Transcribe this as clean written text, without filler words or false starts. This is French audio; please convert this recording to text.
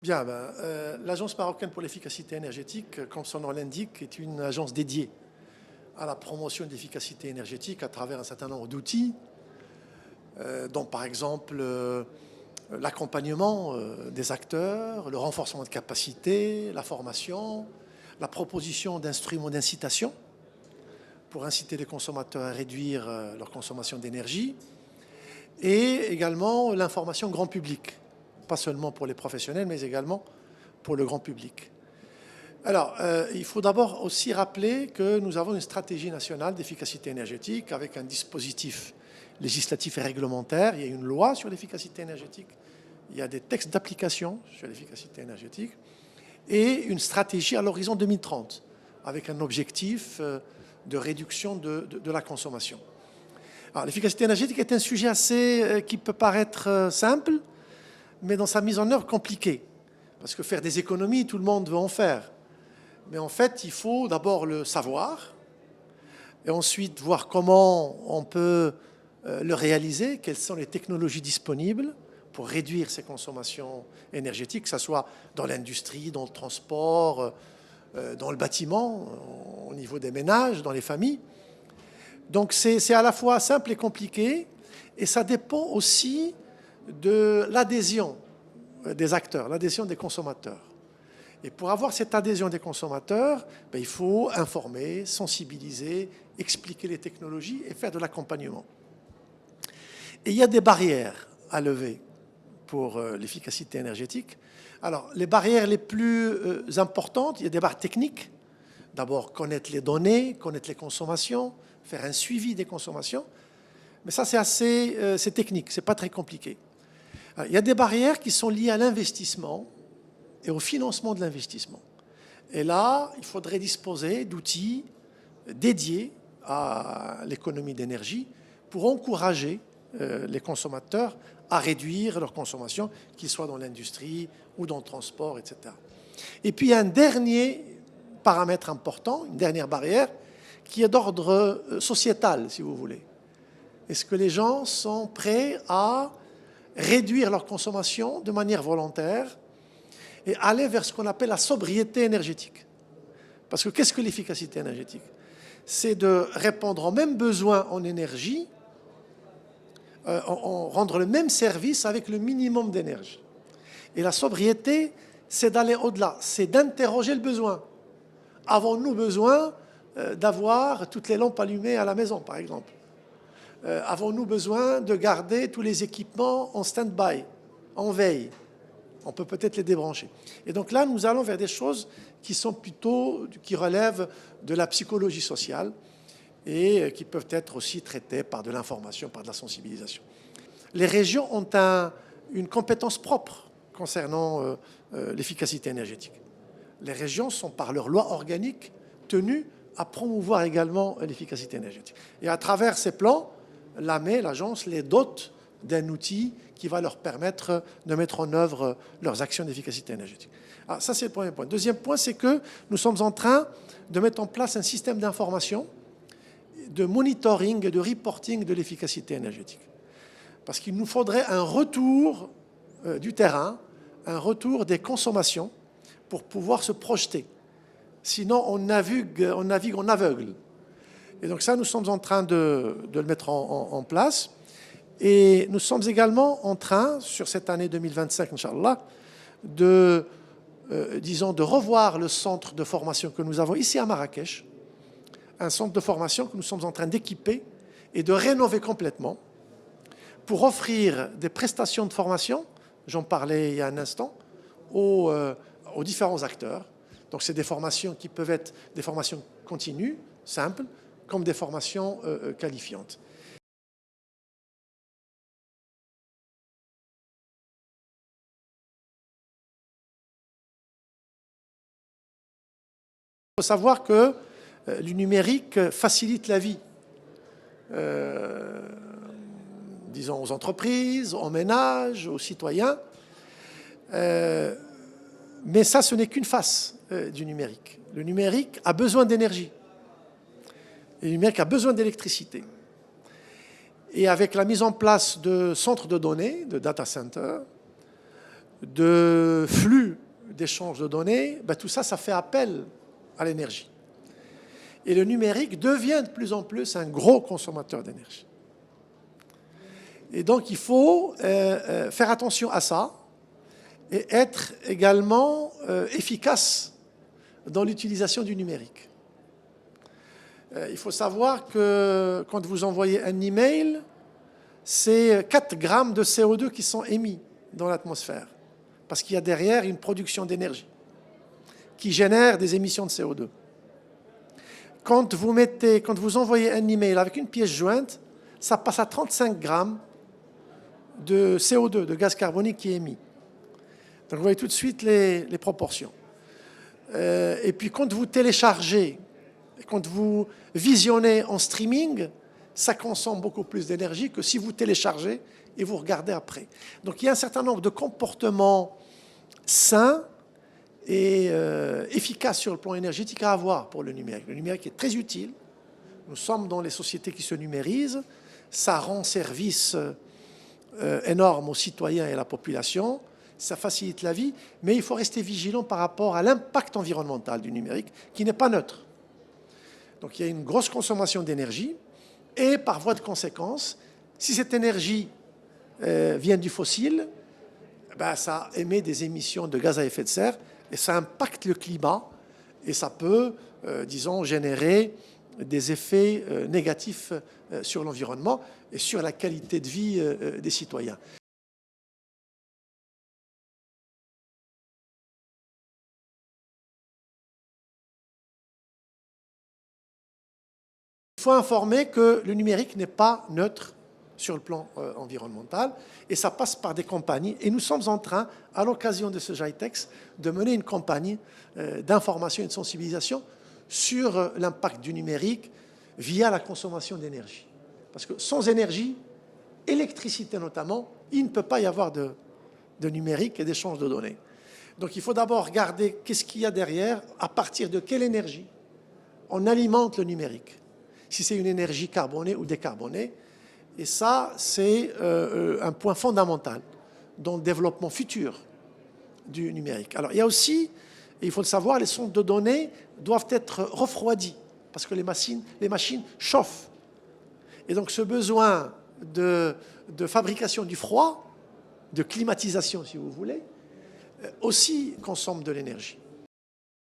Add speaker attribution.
Speaker 1: Bien, l'Agence marocaine pour l'efficacité énergétique, comme son nom l'indique, est une agence dédiée à la promotion de l'efficacité énergétique à travers un certain nombre d'outils, dont par exemple l'accompagnement des acteurs, le renforcement de capacités, la formation, la proposition d'instruments d'incitation pour inciter les consommateurs à réduire leur consommation d'énergie, et également l'information grand public, pas seulement pour les professionnels, mais également pour le grand public. Alors, il faut d'abord aussi rappeler que nous avons une stratégie nationale d'efficacité énergétique avec un dispositif législatif et réglementaire. Il y a une loi sur l'efficacité énergétique, il y a des textes d'application sur l'efficacité énergétique et une stratégie à l'horizon 2030 avec un objectif de réduction de la consommation. L'efficacité énergétique est un sujet qui peut paraître simple, mais dans sa mise en œuvre compliquée. Parce que faire des économies, tout le monde veut en faire. Mais en fait, il faut d'abord le savoir, et ensuite voir comment on peut le réaliser, quelles sont les technologies disponibles pour réduire ces consommations énergétiques, que ce soit dans l'industrie, dans le transport, dans le bâtiment, au niveau des ménages, dans les familles. Donc c'est à la fois simple et compliqué, et ça dépend aussi de l'adhésion des acteurs, l'adhésion des consommateurs. Et pour avoir cette adhésion des consommateurs, il faut informer, sensibiliser, expliquer les technologies et faire de l'accompagnement. Et il y a des barrières à lever pour l'efficacité énergétique. Alors, les barrières les plus importantes, il y a des barrières techniques. D'abord, connaître les données, connaître les consommations, faire un suivi des consommations. Mais ça, c'est technique, c'est pas très compliqué. Alors, il y a des barrières qui sont liées à l'investissement et au financement de l'investissement. Et là, il faudrait disposer d'outils dédiés à l'économie d'énergie pour encourager les consommateurs à réduire leur consommation, qu'ils soient dans l'industrie ou dans le transport, etc. Et puis, il y a un dernier paramètre important, une dernière barrière, qui est d'ordre sociétal, si vous voulez. Est-ce que les gens sont prêts à réduire leur consommation de manière volontaire et aller vers ce qu'on appelle la sobriété énergétique? Parce que qu'est-ce que l'efficacité énergétique? C'est de répondre aux mêmes besoins en énergie, rendre le même service avec le minimum d'énergie. Et la sobriété, c'est d'aller au-delà, c'est d'interroger le besoin. Avons-nous besoin d'avoir toutes les lampes allumées à la maison, par exemple? Avons-nous besoin de garder tous les équipements en stand-by, en veille? On peut peut-être les débrancher. Et donc là, nous allons vers des choses qui relèvent de la psychologie sociale et qui peuvent être aussi traitées par de l'information, par de la sensibilisation. Les régions ont une compétence propre concernant l'efficacité énergétique. Les régions sont, par leur loi organique, tenues à promouvoir également l'efficacité énergétique. Et à travers ces plans, l'agence, les dote d'un outil qui va leur permettre de mettre en œuvre leurs actions d'efficacité énergétique. Alors ça, c'est le premier point. Deuxième point, c'est que nous sommes en train de mettre en place un système d'information, de monitoring et de reporting de l'efficacité énergétique. Parce qu'il nous faudrait un retour du terrain, un retour des consommations pour pouvoir se projeter. Sinon, on navigue en aveugle. Et donc ça, nous sommes en train de le mettre en place. Et nous sommes également en train, sur cette année 2025, Inch'Allah, de revoir le centre de formation que nous avons ici à Marrakech, un centre de formation que nous sommes en train d'équiper et de rénover complètement pour offrir des prestations de formation, j'en parlais il y a un instant, aux différents acteurs. Donc c'est des formations qui peuvent être des formations continues, simples, comme des formations qualifiantes. Il faut savoir que le numérique facilite la vie, disons, aux entreprises, aux ménages, aux citoyens. Mais ça, ce n'est qu'une face du numérique. Le numérique a besoin d'énergie. Le numérique a besoin d'électricité. Et avec la mise en place de centres de données, de data centers, de flux d'échange de données, ben, tout ça, ça fait appel à l'énergie. Et le numérique devient de plus en plus un gros consommateur d'énergie. Et donc, il faut faire attention à ça et être également efficace dans l'utilisation du numérique. Il faut savoir que quand vous envoyez un email, c'est 4 grammes de CO2 qui sont émis dans l'atmosphère, parce qu'il y a derrière une production d'énergie qui génère des émissions de CO2. Quand vous envoyez un email avec une pièce jointe, ça passe à 35 grammes de CO2, de gaz carbonique qui est émis. Donc vous voyez tout de suite les proportions. Et puis quand vous téléchargez, quand vous visionnez en streaming, ça consomme beaucoup plus d'énergie que si vous téléchargez et vous regardez après. Donc il y a un certain nombre de comportements sains et efficaces sur le plan énergétique à avoir pour le numérique. Le numérique est très utile. Nous sommes dans les sociétés qui se numérisent. Ça rend service énorme aux citoyens et à la population. Ça facilite la vie, mais il faut rester vigilant par rapport à l'impact environnemental du numérique, qui n'est pas neutre. Donc il y a une grosse consommation d'énergie, et par voie de conséquence, si cette énergie vient du fossile, ben, ça émet des émissions de gaz à effet de serre, et ça impacte le climat, et ça peut, disons, générer des effets négatifs sur l'environnement et sur la qualité de vie des citoyens. Il faut informer que le numérique n'est pas neutre sur le plan environnemental, et ça passe par des compagnies. Et nous sommes en train, à l'occasion de ce GITEX, de mener une campagne d'information et de sensibilisation sur l'impact du numérique via la consommation d'énergie. Parce que sans énergie, électricité notamment, il ne peut pas y avoir de numérique et d'échange de données. Donc il faut d'abord regarder qu'est-ce qu'il y a derrière, à partir de quelle énergie on alimente le numérique. Si c'est une énergie carbonée ou décarbonée. Et ça, c'est un point fondamental dans le développement futur du numérique. Alors, il y a aussi, et il faut le savoir, les centres de données doivent être refroidis parce que les machines chauffent. Et donc, ce besoin de fabrication du froid, de climatisation, si vous voulez, aussi consomme de l'énergie.